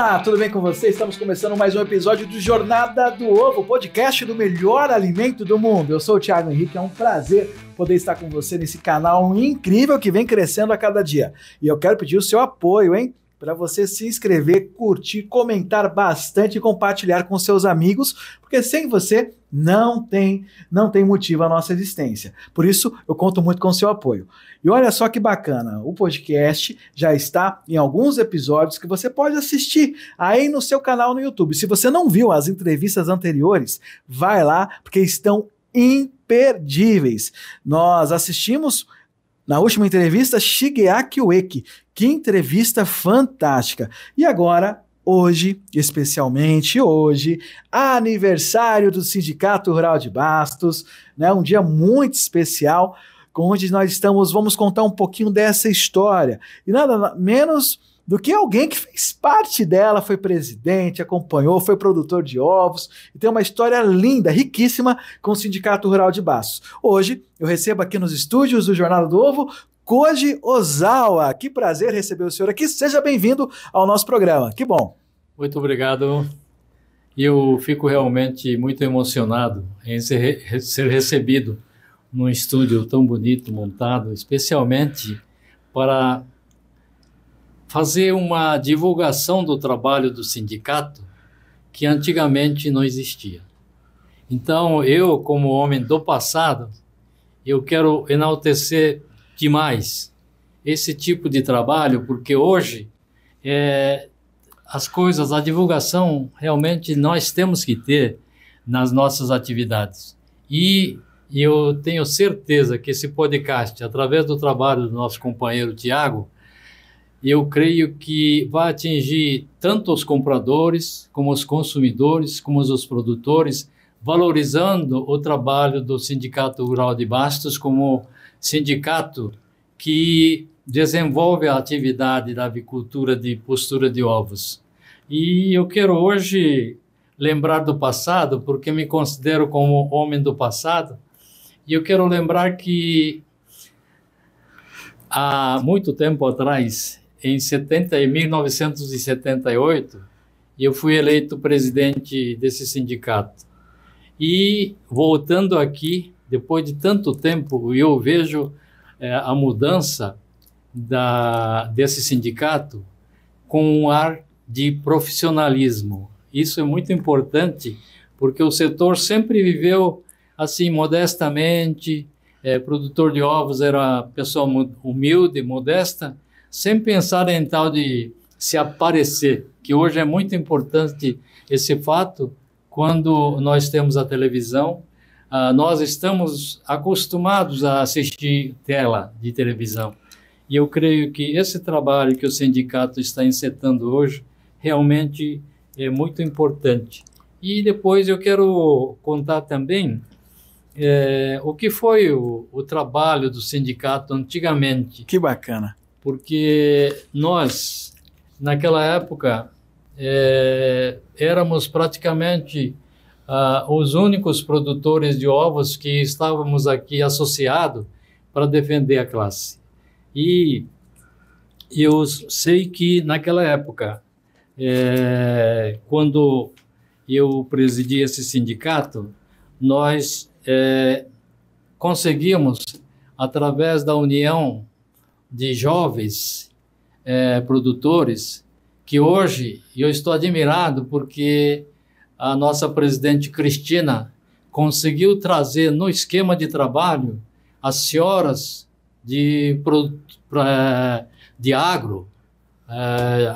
Olá, tudo bem com você? Estamos começando mais um episódio do Jornada do Ovo, podcast do melhor alimento do mundo. Eu sou o Thiago Henrique, é um prazer poder estar com você nesse canal incrível que vem crescendo a cada dia. E eu quero pedir o seu apoio, hein? Para você se inscrever, curtir, comentar bastante e compartilhar com seus amigos, porque sem você não tem motivo a nossa existência. Por isso, eu conto muito com o seu apoio. E olha só que bacana, o podcast já está em alguns episódios que você pode assistir aí no seu canal no YouTube. Se você não viu as entrevistas anteriores, vai lá, porque estão imperdíveis. Nós assistimos na última entrevista Shigeaki Ueki. Que entrevista fantástica. E agora, hoje, especialmente hoje, aniversário do Sindicato Rural de Bastos, né? Um dia muito especial, onde nós vamos contar um pouquinho dessa história. E nada menos do que alguém que fez parte dela, foi presidente, acompanhou, foi produtor de ovos, e tem uma história linda, riquíssima com o Sindicato Rural de Bastos. Hoje, eu recebo aqui nos estúdios do Jornada do Ovo, Koji Ozawa. Que prazer receber o senhor aqui. Seja bem-vindo ao nosso programa. Que bom. Muito obrigado. Eu fico realmente muito emocionado em ser recebido num estúdio tão bonito, montado, especialmente para fazer uma divulgação do trabalho do sindicato que antigamente não existia. Então, eu, como homem do passado, eu quero enaltecer demais esse tipo de trabalho, porque hoje as coisas, a divulgação, realmente nós temos que ter nas nossas atividades. E eu tenho certeza que esse podcast, através do trabalho do nosso companheiro Tiago, eu creio que vai atingir tanto os compradores, como os consumidores, como os produtores, valorizando o trabalho do Sindicato Rural de Bastos como sindicato que desenvolve a atividade da avicultura de postura de ovos. E eu quero hoje lembrar do passado, porque me considero como homem do passado, e eu quero lembrar que há muito tempo atrás, em 1978, eu fui eleito presidente desse sindicato. E voltando aqui, depois de tanto tempo, eu vejo a mudança desse sindicato com um ar de profissionalismo. Isso é muito importante, porque o setor sempre viveu assim, modestamente, produtor de ovos era pessoa humilde, modesta, sem pensar em tal de se aparecer, que hoje é muito importante esse fato, quando nós temos a televisão. Nós estamos acostumados a assistir tela de televisão. E eu creio que esse trabalho que o sindicato está encetando hoje realmente é muito importante. E depois eu quero contar também o que foi o trabalho do sindicato antigamente. Que bacana. Porque nós, naquela época, éramos praticamente os únicos produtores de ovos que estávamos aqui associados para defender a classe. E eu sei que naquela época, quando eu presidi esse sindicato, nós conseguimos, através da união de jovens produtores, que hoje eu estou admirado porque a nossa presidente Cristina conseguiu trazer no esquema de trabalho as senhoras de agro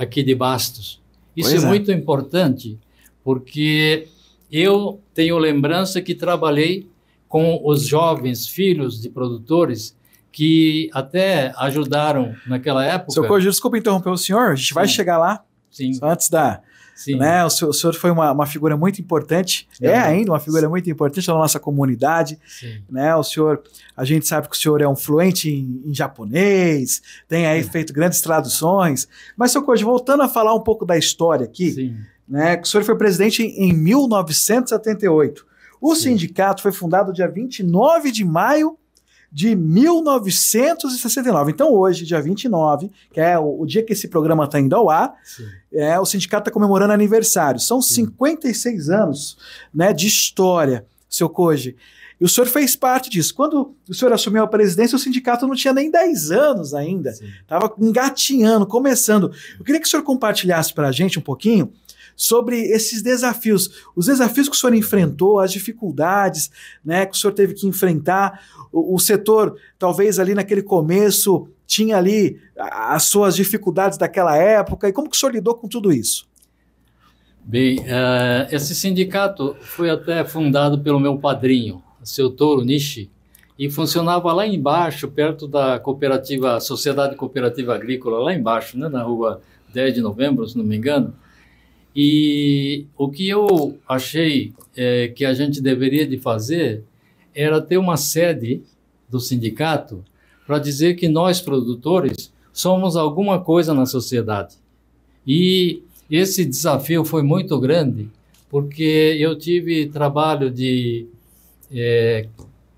aqui de Bastos. Isso é muito importante, porque eu tenho lembrança que trabalhei com os jovens filhos de produtores que até ajudaram naquela época. Seu Koji, desculpa interromper o senhor, a gente vai chegar lá. Sim. Só antes da... Sim. Né, o senhor foi uma figura muito importante, ainda uma figura muito importante na nossa comunidade. Né, o senhor, a gente sabe que o senhor é um fluente em japonês, tem aí feito grandes traduções. Mas, seu Koji, voltando a falar um pouco da história aqui, né, que o senhor foi presidente em 1978. O sindicato foi fundado dia 29 de maio de 1969. Então hoje, dia 29, que é o dia que esse programa está indo ao ar, o sindicato está comemorando aniversário. São 56 anos, né, de história, seu Koji. E o senhor fez parte disso. Quando o senhor assumiu a presidência, o sindicato não tinha nem 10 anos ainda. Estava engatinhando, começando. Eu queria que o senhor compartilhasse para a gente um pouquinho sobre esses desafios. Os desafios que o senhor enfrentou, as dificuldades, né, que o senhor teve que enfrentar. O setor, talvez ali naquele começo, tinha ali as suas dificuldades daquela época. E como que o senhor lidou com tudo isso? Bem, esse sindicato foi até fundado pelo meu padrinho, o seu Toru Nishi, e funcionava lá embaixo, perto da cooperativa, Sociedade Cooperativa Agrícola, lá embaixo, né, na rua 10 de novembro, se não me engano. E o que eu achei que a gente deveria de fazer era ter uma sede do sindicato para dizer que nós, produtores, somos alguma coisa na sociedade. E esse desafio foi muito grande, porque eu tive trabalho de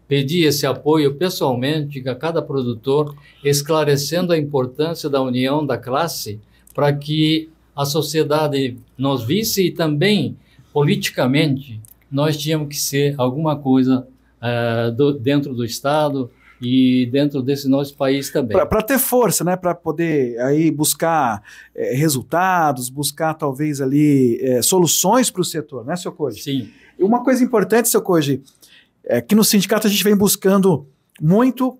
pedir esse apoio pessoalmente a cada produtor, esclarecendo a importância da união da classe para que a sociedade nos visse e também, politicamente, nós tínhamos que ser alguma coisa dentro do Estado e dentro desse nosso país também. Para ter força, né? Para poder aí buscar resultados, buscar talvez ali soluções para o setor, né, seu Koji? Sim. E uma coisa importante, seu Koji, é que no sindicato a gente vem buscando muito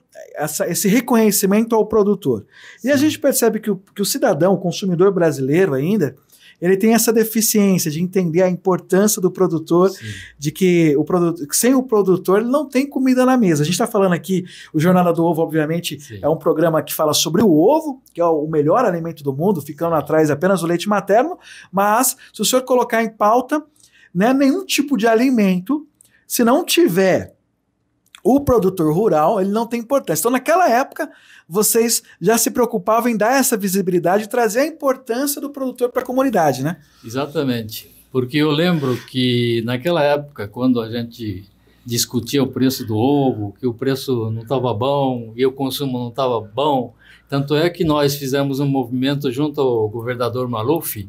esse reconhecimento ao produtor. Sim. E a gente percebe que o cidadão, o consumidor brasileiro ainda, ele tem essa deficiência de entender a importância do produtor, sim, de que sem o produtor ele não tem comida na mesa. A gente está falando aqui, o Jornada do Ovo, obviamente, sim, é um programa que fala sobre o ovo, que é o melhor alimento do mundo, ficando atrás apenas do leite materno, mas se o senhor colocar em pauta, né, nenhum tipo de alimento, se não tiver o produtor rural, ele não tem importância. Então, naquela época, vocês já se preocupavam em dar essa visibilidade e trazer a importância do produtor para a comunidade, né? Exatamente. Porque eu lembro que, naquela época, quando a gente discutia o preço do ovo, que o preço não estava bom e o consumo não estava bom, tanto é que nós fizemos um movimento junto ao governador Maluf,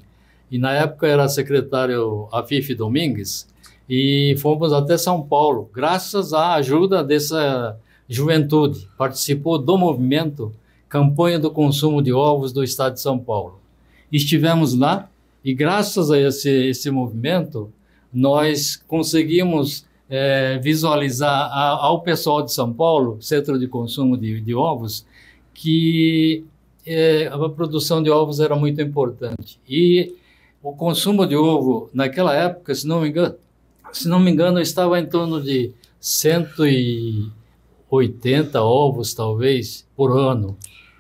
e na época era secretário Afif Domingues, e fomos até São Paulo, graças à ajuda dessa juventude. Participou do movimento Campanha do Consumo de Ovos do Estado de São Paulo. Estivemos lá e, graças a esse movimento, nós conseguimos visualizar ao pessoal de São Paulo, Centro de Consumo de Ovos, que a produção de ovos era muito importante. E o consumo de ovo, naquela época, se não me engano, estava em torno de 180 ovos, talvez, por ano.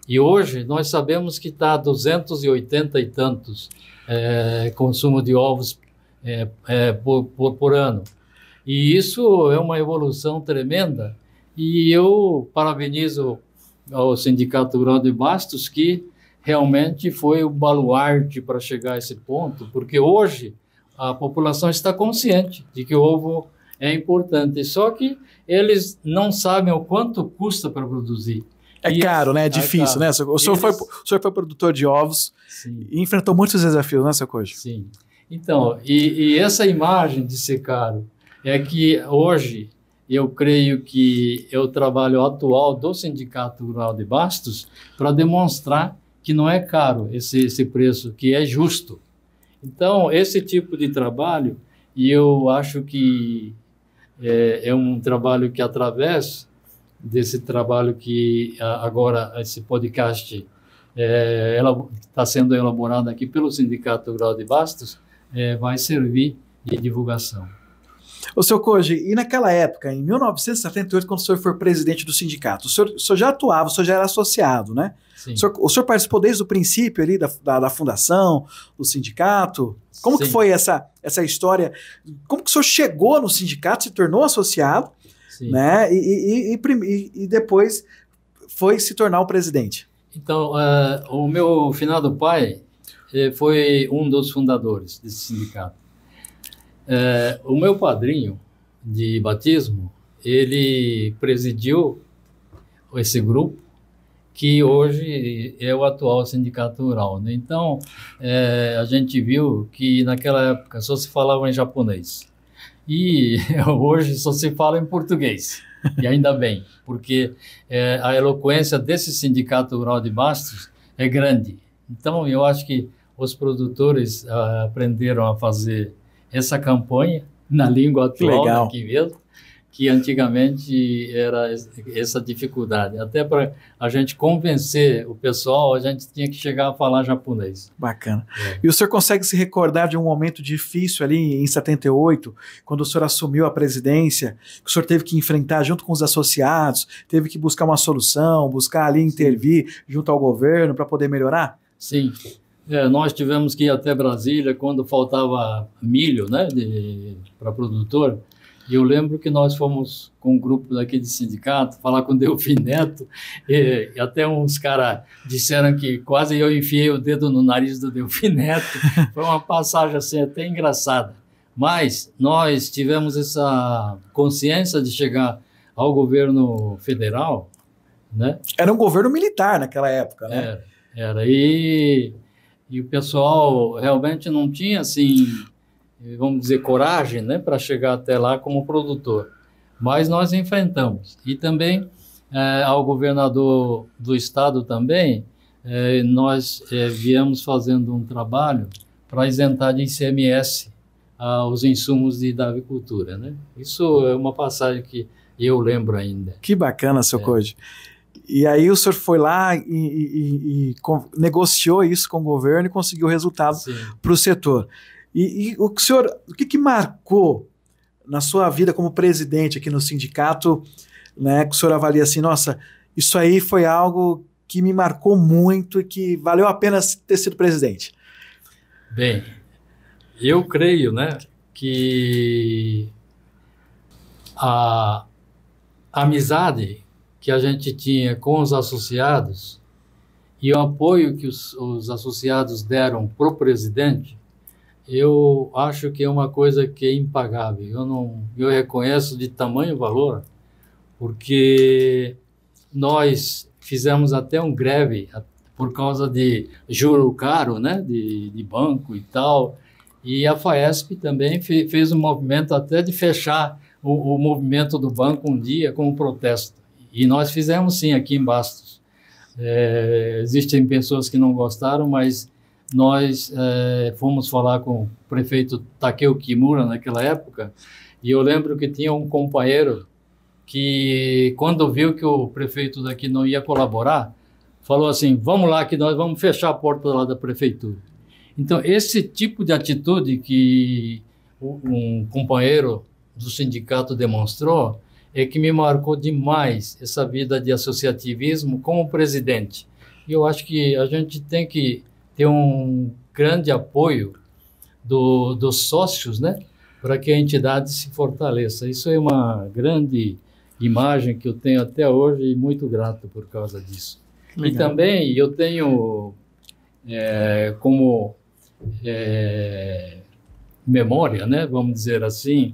E hoje nós sabemos que está a 280 e tantos consumo de ovos por ano. E isso é uma evolução tremenda. E eu parabenizo ao Sindicato Rural de Bastos, que realmente foi o baluarte para chegar a esse ponto, porque hoje a população está consciente de que o ovo é importante, só que eles não sabem o quanto custa para produzir. É caro, né? É difícil, né? O senhor foi produtor de ovos, sim, e enfrentou muitos desafios, né, seu Koji? Sim. Então, e essa imagem de ser caro é que hoje eu creio que é o trabalho atual do Sindicato Rural de Bastos para demonstrar que não é caro esse preço, que é justo. Então, esse tipo de trabalho, e eu acho que é um trabalho que, através desse trabalho que agora esse podcast está sendo elaborado aqui pelo Sindicato Rural de Bastos, vai servir de divulgação. Ô, seu Koji, e naquela época, em 1978, quando o senhor foi presidente do sindicato, o senhor já atuava, o senhor já era associado, né? Sim. O senhor participou desde o princípio ali da fundação, do sindicato? Como que foi essa história? Como que o senhor chegou no sindicato, se tornou associado, sim, né? E depois foi se tornar o presidente? Então, o meu finado pai foi um dos fundadores desse sindicato. O meu padrinho de batismo, ele presidiu esse grupo, que hoje é o atual Sindicato Rural, né? Então, a gente viu que naquela época só se falava em japonês. E hoje só se fala em português. E ainda bem, porque a eloquência desse Sindicato Rural de Bastos é grande. Então, eu acho que os produtores aprenderam a fazer essa campanha na língua atual aqui mesmo, que antigamente era essa dificuldade. Até para a gente convencer o pessoal, a gente tinha que chegar a falar japonês. Bacana. E o senhor consegue se recordar de um momento difícil ali em 78, quando o senhor assumiu a presidência, que o senhor teve que enfrentar junto com os associados, teve que buscar uma solução, buscar ali intervir junto ao governo para poder melhorar? Sim. Nós tivemos que ir até Brasília quando faltava milho, né, para produtor. E eu lembro que nós fomos com um grupo daqui de sindicato falar com o Delfim Neto, e até uns caras disseram que quase eu enfiei o dedo no nariz do Delfim Neto. Foi uma passagem assim até engraçada. Mas nós tivemos essa consciência de chegar ao governo federal, né? Era um governo militar naquela época, né? Era. E o pessoal realmente não tinha, assim, vamos dizer, coragem, né, para chegar até lá como produtor. Mas nós enfrentamos. E também, ao governador do estado também, nós viemos fazendo um trabalho para isentar de ICMS os insumos da avicultura, né? Isso é uma passagem que eu lembro ainda. Que bacana, seu Code. E aí o senhor foi lá e negociou isso com o governo e conseguiu resultado para o setor. E o que marcou na sua vida como presidente aqui no sindicato, né, que o senhor avalia assim, nossa, isso aí foi algo que me marcou muito e que valeu a pena ter sido presidente? Bem, eu creio, né, que a amizade que a gente tinha com os associados e o apoio que os associados deram para o presidente, eu acho que é uma coisa que é impagável. Eu reconheço de tamanho valor, porque nós fizemos até um greve por causa de juro caro, né, de banco e tal, e a FAESP também fez um movimento até de fechar o movimento do banco um dia como protesto. E nós fizemos sim aqui em Bastos. Existem pessoas que não gostaram, mas nós fomos falar com o prefeito Takeo Kimura naquela época, e eu lembro que tinha um companheiro que, quando viu que o prefeito daqui não ia colaborar, falou assim, vamos lá que nós vamos fechar a porta lá da prefeitura. Então, esse tipo de atitude que um companheiro do sindicato demonstrou é que me marcou demais essa vida de associativismo como presidente. E eu acho que a gente tem que ter um grande apoio dos sócios, né, para que a entidade se fortaleça. Isso é uma grande imagem que eu tenho até hoje e muito grato por causa disso. Legal. E também eu tenho como memória, né, vamos dizer assim,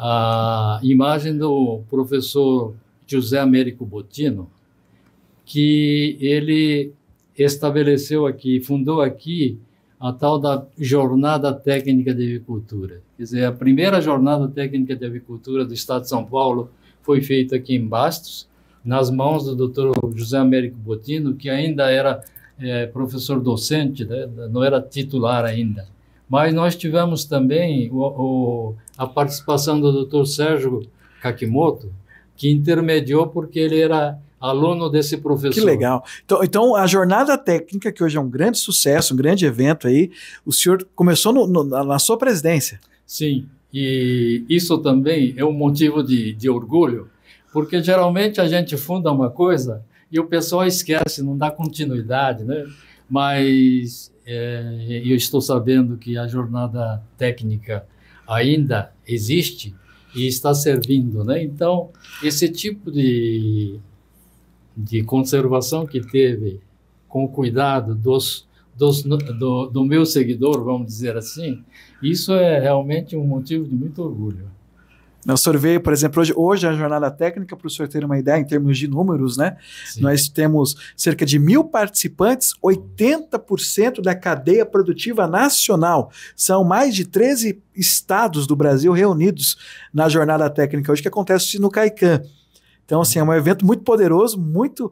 a imagem do professor José Américo Bottino, que ele estabeleceu aqui, fundou aqui a tal da Jornada Técnica de Avicultura. Quer dizer, a primeira Jornada Técnica de Avicultura do Estado de São Paulo foi feita aqui em Bastos, nas mãos do Dr. José Américo Bottino, que ainda era professor docente, né? Não era titular ainda. Mas nós tivemos também a participação do Dr. Sérgio Kakimoto, que intermediou porque ele era aluno desse professor. Que legal. Então, a Jornada Técnica, que hoje é um grande sucesso, um grande evento aí, o senhor começou na sua presidência. Sim, e isso também é um motivo de orgulho, porque geralmente a gente funda uma coisa e o pessoal esquece, não dá continuidade, né? Mas eu estou sabendo que a Jornada Técnica ainda existe e está servindo, né? Então, esse tipo de conservação que teve com o cuidado do meu seguidor, vamos dizer assim, isso é realmente um motivo de muito orgulho. O senhor vê, por exemplo, hoje a jornada técnica, para o senhor ter uma ideia, em termos de números, né? Sim. Nós temos cerca de 1.000 participantes, 80% da cadeia produtiva nacional. São mais de 13 estados do Brasil reunidos na jornada técnica hoje, que acontece no CAICAM. Então, assim, é um evento muito poderoso, muito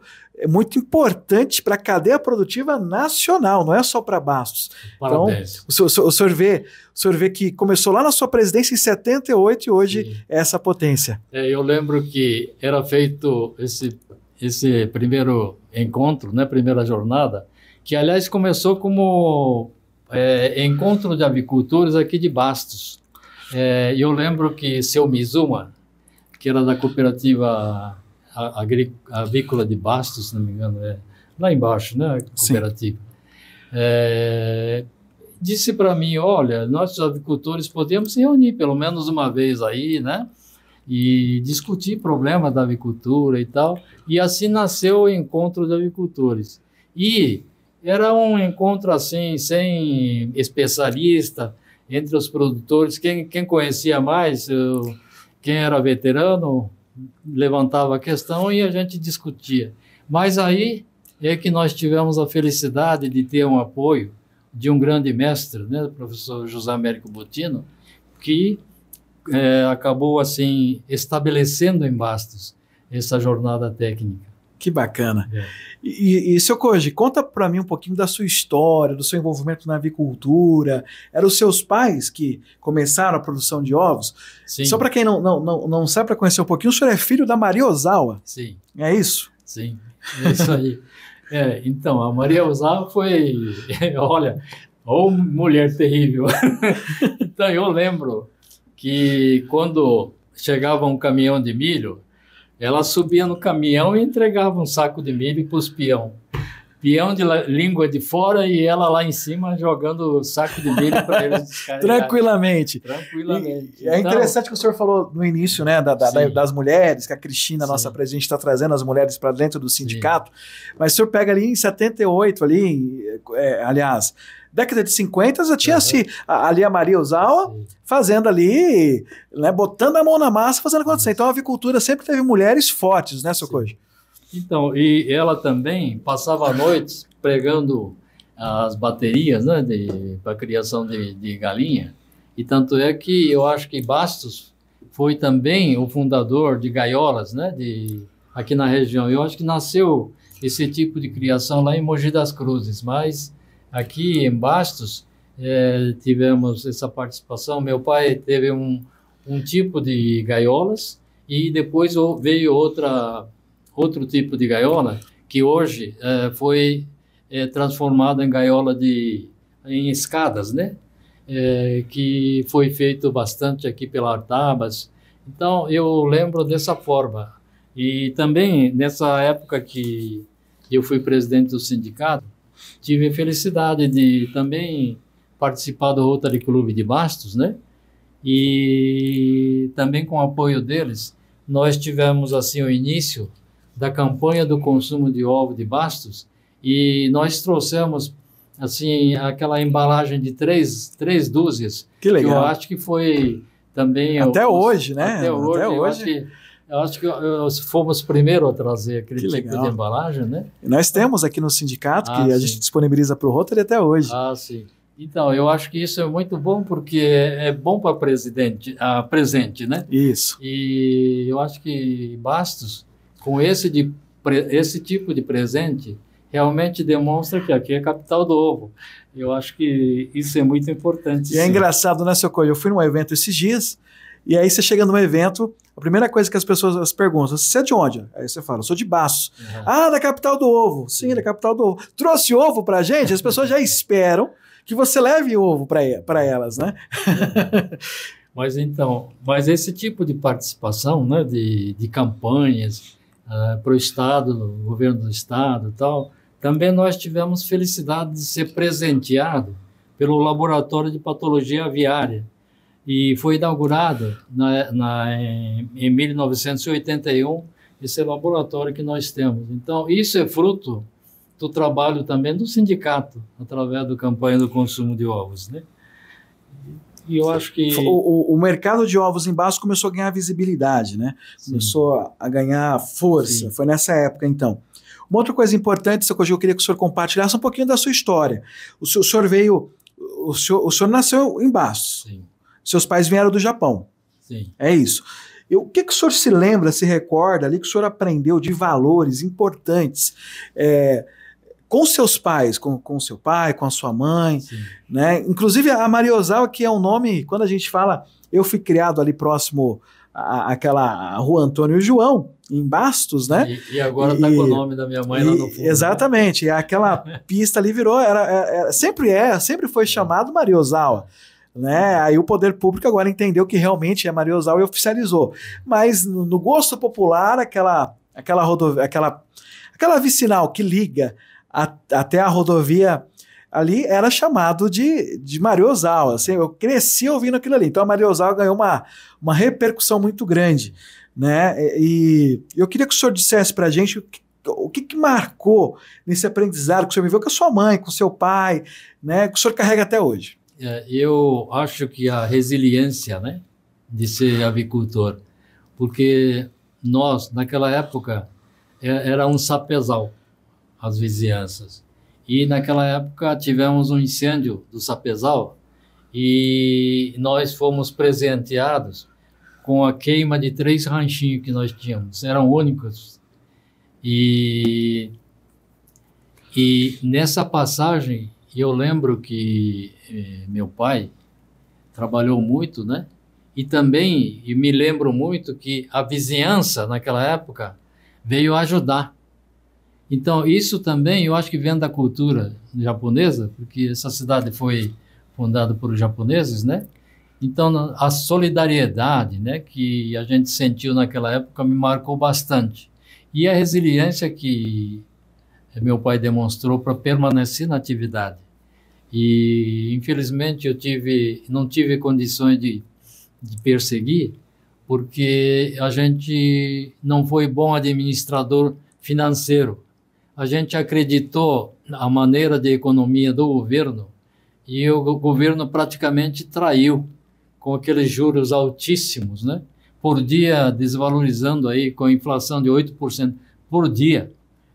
importante para a cadeia produtiva nacional, não é só para Bastos. Parabéns. Então, o senhor vê que começou lá na sua presidência em 78 e hoje Sim. é essa potência. Eu lembro que era feito esse primeiro encontro, né, primeira jornada, que, aliás, começou como encontro de avicultores aqui de Bastos. Eu lembro que seu Mizuma, que era da cooperativa avícola de Bastos, se não me engano, lá embaixo, né, a cooperativa, disse para mim, olha, nós avicultores podemos se reunir pelo menos uma vez aí, né, e discutir problemas da avicultura e tal, e assim nasceu o Encontro de Avicultores. E era um encontro assim, sem especialista, entre os produtores, quem conhecia mais, quem era veterano, levantava a questão e a gente discutia. Mas aí é que nós tivemos a felicidade de ter um apoio de um grande mestre, né, o professor José Américo Bottino, que acabou assim estabelecendo em Bastos essa jornada técnica. Que bacana. E seu Koji, conta para mim um pouquinho da sua história, do seu envolvimento na avicultura. Eram os seus pais que começaram a produção de ovos? Sim. Só para quem não sabe, para conhecer um pouquinho, o senhor é filho da Maria Ozawa. Sim. É isso? Sim, é isso aí. Então, a Maria Ozawa foi, olha, mulher terrível. Então, eu lembro que quando chegava um caminhão de milho, ela subia no caminhão e entregava um saco de milho para os peão. Peão de língua de fora e ela lá em cima jogando o saco de milho para eles descarregar. Tranquilamente. Tranquilamente. É interessante que o senhor falou no início, né, das mulheres, que a Cristina, nossa presidente, está trazendo as mulheres para dentro do sindicato. Sim. Mas o senhor pega ali em 78, aliás, década de 50, já tinha ali a Maria Ozawa fazendo ali, né, botando a mão na massa, fazendo acontecer. Então a avicultura sempre teve mulheres fortes, né, seu Koji? Então, e ela também passava noites pregando as baterias, né, para a criação de galinha. E tanto é que eu acho que Bastos foi também o fundador de gaiolas, né, aqui na região. Eu acho que nasceu esse tipo de criação lá em Mogi das Cruzes, mas aqui em Bastos tivemos essa participação. Meu pai teve um tipo de gaiolas e depois veio outro tipo de gaiola que hoje foi transformada em gaiola em escadas, né? Que foi feito bastante aqui pela Artabas. Então, eu lembro dessa forma. E também, nessa época que eu fui presidente do sindicato, tive a felicidade de também participar do Rotary Club de Bastos, né? E também com o apoio deles, nós tivemos assim o início da campanha do consumo de ovo de Bastos e nós trouxemos assim aquela embalagem de três dúzias. Que legal. Que eu acho que foi também... Até hoje, né? Até hoje. Eu acho que fomos primeiro a trazer aquele tipo de embalagem, né? E nós temos aqui no sindicato, que a gente disponibiliza para o Rotary até hoje. Sim. Então, eu acho que isso é muito bom, porque é bom para presente, né? Isso. E eu acho que Bastos, com esse tipo de presente, realmente demonstra que aqui é a capital do ovo. Eu acho que isso é muito importante. E é engraçado, né, seu Koji? Eu fui num evento esses dias, e aí você chega num evento, a primeira coisa que as pessoas perguntam, você é de onde? Aí você fala, sou de Bastos. Uhum. Da capital do ovo. Sim, da capital do ovo. Trouxe ovo pra gente? As pessoas já esperam que você leve ovo para elas, né? Mas esse tipo de participação, né, de campanhas para o Estado, no governo do Estado e tal, também nós tivemos felicidade de ser presenteado pelo Laboratório de Patologia Aviária. E foi inaugurado em 1981 esse laboratório que nós temos. Então, isso é fruto do trabalho também do sindicato, através da campanha do consumo de ovos, né? E eu acho que... O mercado de ovos em Bastos começou a ganhar visibilidade, né? Sim. Começou a ganhar força. Sim. Foi nessa época, então. Uma outra coisa importante, seu Koji, eu queria que o senhor compartilhasse um pouquinho da sua história. O senhor veio... O senhor nasceu em Bastos. Sim. Seus pais vieram do Japão. Sim. É isso. O que o senhor se lembra, se recorda ali que o senhor aprendeu de valores importantes com seus pais, com seu pai, com a sua mãe, Sim. né? Inclusive a Maria Ozawa, que é um nome, quando a gente fala, eu fui criado ali próximo àquela Rua Antônio João, em Bastos, né? E agora está com o nome da minha mãe lá no fundo. Exatamente, né? Aquela pista ali virou, sempre foi chamado Maria Ozawa. Né? Aí o poder público agora entendeu que realmente é Maria Ozawa e oficializou. Mas no gosto popular, aquela rodovia, aquela vicinal que liga até a rodovia ali era chamado de Maria Ozawa. Assim, eu cresci ouvindo aquilo ali. Então a Maria Ozawa ganhou uma repercussão muito grande. Né? E eu queria que o senhor dissesse para a gente o que marcou nesse aprendizado que o senhor viveu com a sua mãe, com o seu pai, né? Que o senhor carrega até hoje. Eu acho que a resiliência, né, de ser avicultor, porque nós, naquela época, era um sapezal, as vizinhanças. E naquela época tivemos um incêndio do sapezal e nós fomos presenteados com a queima de 3 ranchinhos que nós tínhamos, eram únicos. E nessa passagem, eu lembro que meu pai trabalhou muito, né? E também me lembro muito que a vizinhança, naquela época, veio ajudar. Então, isso também, eu acho que vem da cultura japonesa, porque essa cidade foi fundada por japoneses, né? Então, a solidariedade, né, que a gente sentiu naquela época me marcou bastante. E a resiliência que meu pai demonstrou para permanecer na atividade. E, infelizmente, não tive condições de perseguir, porque a gente não foi bom administrador financeiro. A gente acreditou na maneira de economia do governo e o governo praticamente traiu com aqueles juros altíssimos, né? Por dia desvalorizando aí com a inflação de 8% por dia.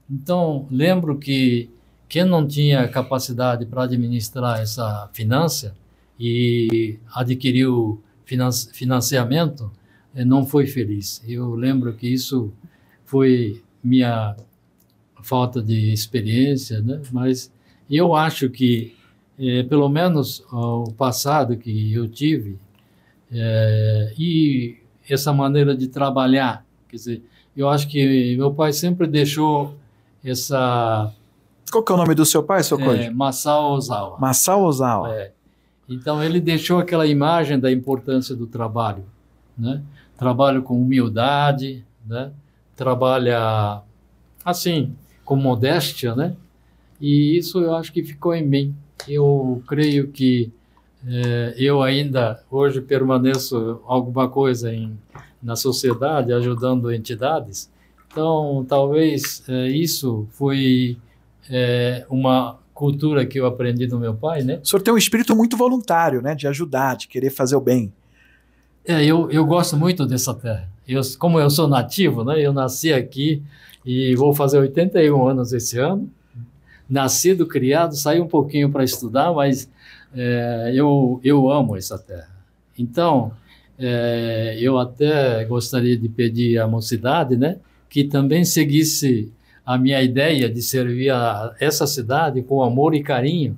Então, lembro que quem não tinha capacidade para administrar essa finança e adquiriu financiamento, não foi feliz. Eu lembro que isso foi minha falta de experiência, né? Mas eu acho que, pelo menos o passado que eu tive, e essa maneira de trabalhar, quer dizer, eu acho que meu pai sempre deixou essa... Qual que é o nome do seu pai, seu Koji? Masao Ozawa. Masao Ozawa. Então, ele deixou aquela imagem da importância do trabalho, né? Trabalho com humildade, né? Trabalha, assim, com modéstia, né? E isso eu acho que ficou em mim. Eu creio que eu ainda hoje permaneço alguma coisa na sociedade, ajudando entidades. Então, talvez isso foi uma cultura que eu aprendi do meu pai, né? O senhor tem um espírito muito voluntário, né? De ajudar, de querer fazer o bem. Eu gosto muito dessa terra. Como eu sou nativo, né? Eu nasci aqui e vou fazer 81 anos esse ano. Nascido, criado, saí um pouquinho para estudar, mas eu amo essa terra. Então, eu até gostaria de pedir à mocidade, né, que também seguisse a minha ideia de servir essa cidade com amor e carinho,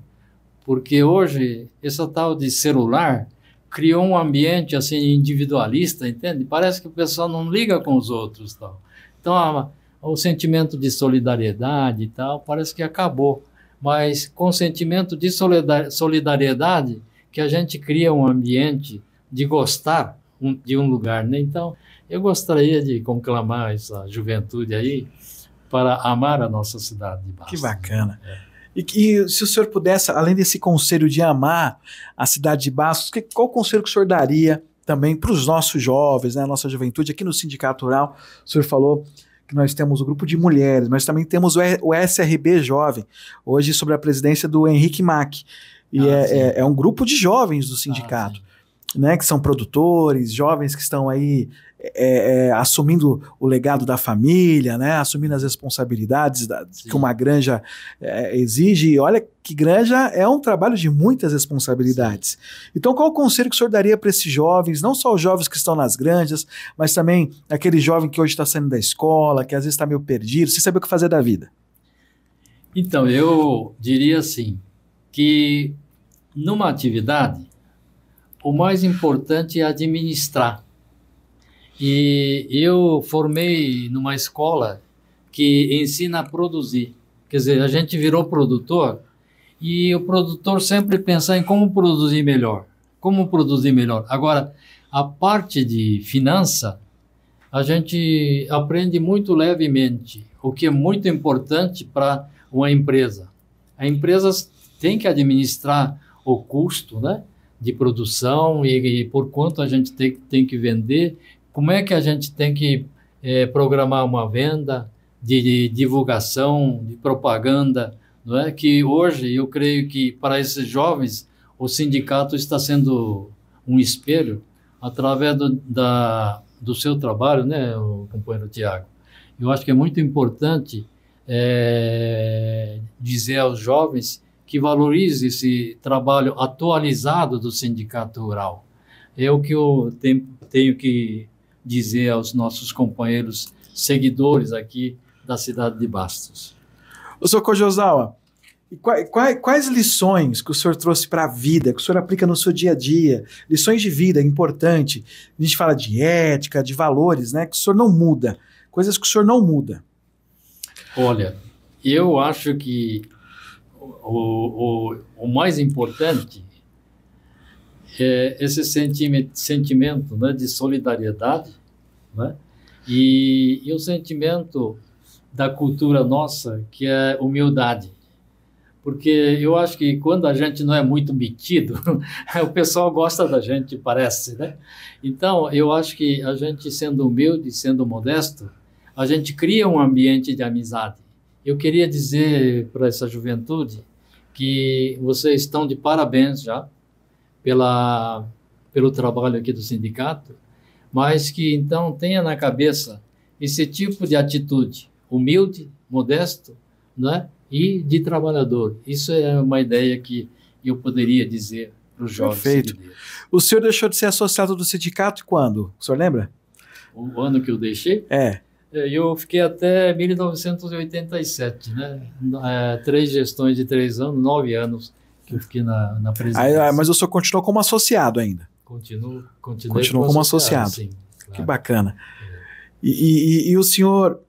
porque hoje essa tal de celular criou um ambiente assim individualista, entende? Parece que o pessoal não liga com os outros, tal. Então, o sentimento de solidariedade e tal, parece que acabou. Mas com o sentimento de solidariedade, que a gente cria um ambiente de gostar de um lugar, né? Então, eu gostaria de conclamar essa juventude aí para amar a nossa cidade de Bastos. Que bacana. E se o senhor pudesse, além desse conselho de amar a cidade de Bastos, qual conselho que o senhor daria também para os nossos jovens, né, a nossa juventude? Aqui no Sindicato Rural, o senhor falou que nós temos o grupo de mulheres, mas também temos o SRB Jovem, hoje sob a presidência do Henrique Mack. E é um grupo de jovens do sindicato. né, que são produtores, jovens que estão aí assumindo o legado da família, né, assumindo as responsabilidades que uma granja exige. E olha que granja é um trabalho de muitas responsabilidades. Sim. Então, qual o conselho que o senhor daria para esses jovens, não só os jovens que estão nas granjas, mas também aquele jovem que hoje está saindo da escola, que às vezes está meio perdido, sem saber o que fazer da vida? Então, eu diria assim, que numa atividade, o mais importante é administrar. E eu formei numa escola que ensina a produzir. Quer dizer, a gente virou produtor e o produtor sempre pensa em como produzir melhor. Como produzir melhor. Agora, a parte de finança, a gente aprende muito levemente, o que é muito importante para uma empresa. A empresa tem que administrar o custo, né, de produção e por quanto a gente tem que vender. Como é que a gente tem que programar uma venda, de divulgação, de propaganda, não é? Que hoje eu creio que para esses jovens o sindicato está sendo um espelho através do seu trabalho, né, o companheiro Tiago. Eu acho que é muito importante dizer aos jovens que valorize esse trabalho atualizado do sindicato rural. É o que eu tenho que dizer aos nossos companheiros seguidores aqui da cidade de Bastos. Ô, senhor Koji Ozawa, quais lições que o senhor trouxe para a vida, que o senhor aplica no seu dia a dia, lições de vida importante, a gente fala de ética, de valores, né, que o senhor não muda, coisas que o senhor não muda? Olha, eu acho que o mais importante esse sentimento, né, de solidariedade, né, e o sentimento da cultura nossa, que é humildade. Porque eu acho que quando a gente não é muito metido, o pessoal gosta da gente, parece, né? Então, eu acho que a gente, sendo humilde, sendo modesto, a gente cria um ambiente de amizade. Eu queria dizer para essa juventude que vocês estão de parabéns já, pelo trabalho aqui do sindicato, mas que então tenha na cabeça esse tipo de atitude, humilde, modesto, né, e de trabalhador. Isso é uma ideia que eu poderia dizer para os jovens. Perfeito. O senhor deixou de ser associado do sindicato quando? O senhor lembra? O ano que eu deixei? Eu fiquei até 1987, né? 3 gestões de 3 anos, 9 anos que eu fiquei na presidência. Mas o senhor continuou como associado ainda? Continuou como associado. Sim, claro. Que bacana. E o senhor...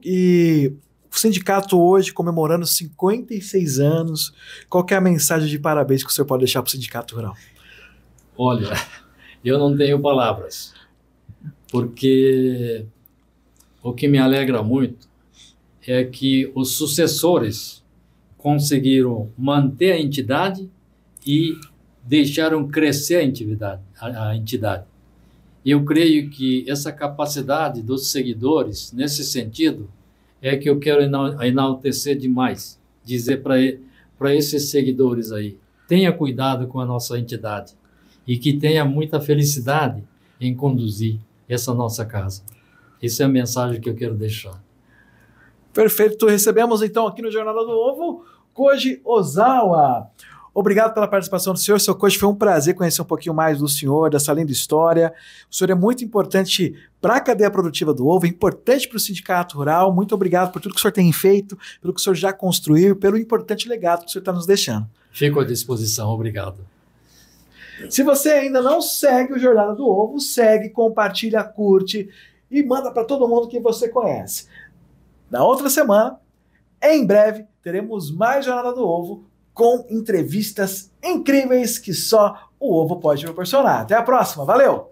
E o sindicato hoje comemorando 56 anos, qual que é a mensagem de parabéns que o senhor pode deixar para o Sindicato Rural? Olha, eu não tenho palavras, porque o que me alegra muito é que os sucessores conseguiram manter a entidade e deixaram crescer a entidade. Eu creio que essa capacidade dos seguidores, nesse sentido, é que eu quero enaltecer demais, dizer para esses seguidores aí, tenha cuidado com a nossa entidade e que tenha muita felicidade em conduzir essa nossa casa. Essa é a mensagem que eu quero deixar. Perfeito. Recebemos então aqui no Jornada do Ovo, Koji Ozawa. Obrigado pela participação do senhor. Seu Koji, foi um prazer conhecer um pouquinho mais do senhor, dessa linda história. O senhor é muito importante para a cadeia produtiva do ovo, é importante para o Sindicato Rural. Muito obrigado por tudo que o senhor tem feito, pelo que o senhor já construiu, pelo importante legado que o senhor está nos deixando. Fico à disposição. Obrigado. Se você ainda não segue o Jornada do Ovo, segue, compartilha, curte e manda para todo mundo que você conhece. Na outra semana, em breve, teremos mais Jornada do Ovo, com entrevistas incríveis que só o ovo pode proporcionar. Até a próxima, valeu!